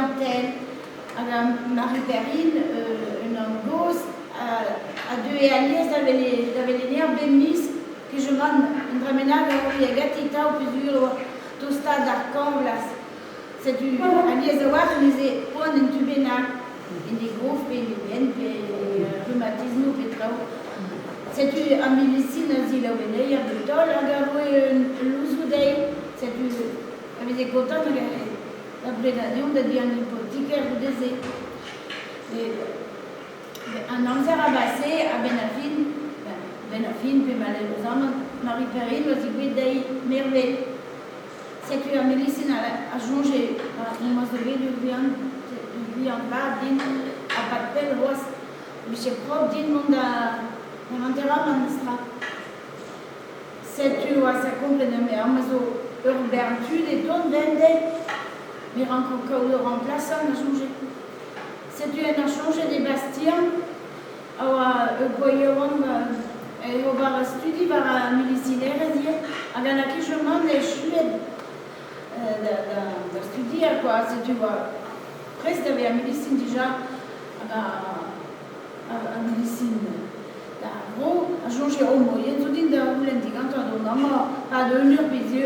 clientèle, Marie-Perrine, une angos, à deux et Agnès, j'avais les nerfs bémis, que je mande une ramenade, il y a gatita, ou plusieurs, tosta d'arcon, c'est du Agnès de Watt, on les a une tubénac, et des gros, et des veines, et rhumatisme, et trop. C'est du amylicine, zila, il y a du tol, on a l'ouzoudeil, c'est du, avec des cotons, la prédation de diagnostic ou des un homme s'est rabassé à Benafine, puis malheureusement, Marie-Perrine, le dit d'ailleurs merveille. C'est une médecine à changer. On m'a sauvé du viande bas, à Papel, Ross, mais c'est propre, d'une monde à l'enterrement ministra. C'est une à sa complètement, mais Amazon, urbain, tu des tonnes d'endé. Mais encore le remplaçant a changé. C'est une a changé des bastions. On va étudier par la médecine à la je demande les Suèdes d'étudier quoi. C'est tu vois. Presque il y avait la médecine déjà la médecine. D'abord, a changé au moyen. Tout dit de l'indicant on a pas de l'heure plaisir.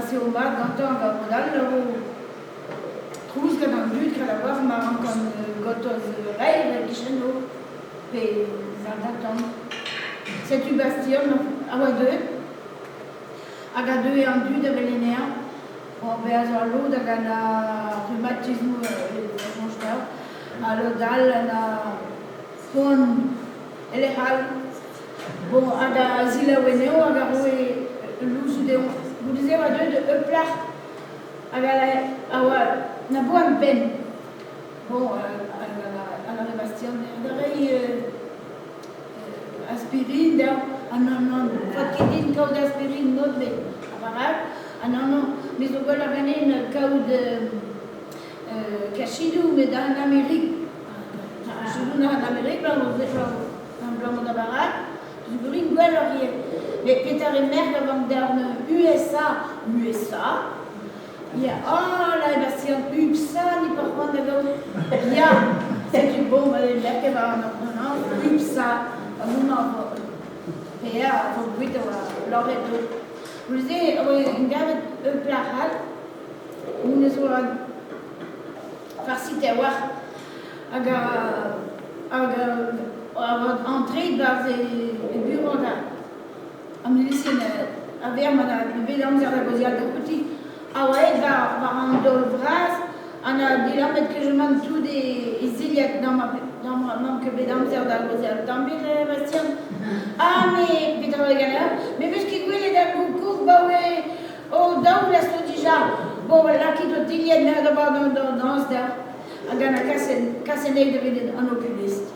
C'est au bas, quand on va au trouve que dans le but que la voix marrant comme gotos rêve qui chez nous, et c'est une bastion, à deux, à deux et en deux de vélénéa, on va à l'eau de la rhumatisme, à l'odal, à la faune, et les halles. Bon, à la zila weneo, à la rouée, l'ouze de vous disiez à deux de plat, à la bonne peine. Bon, à la bastion, aspirine, non, faut qu'il y ait une cause d'aspirine, non, mais non, mais on va la gagner une cause cachidou, mais dans l'Amérique. Je vous en Amérique, là, on fait un blanc de baraque, je vous dis une gueule, mais Peter et Merck avant dans USA, il y a, oh là, Bastien, UPSA, ni par contre, il y a, c'est du bon, il y a qui va en UPSA, à mon nom, et là, il faut que l'aurait tout. Vous disiez, une garde plahal, où nous sommes farci terroir, entrer dans les bureaux en médecine, avec madame, mesdames et messieurs, de petit. Ah ouais, va en Dolvras, on a dit là, que je mange tous des iliacs dans ma que mesdames et messieurs, dans les Bastien. Ah, mais, Peter le galère, mais parce qu'il est dans le cours, bah ouais, oh, dans la déjà, bon, là, qui doit dire, il y a dans ce, à Ghana, casse-nez de un oculiste.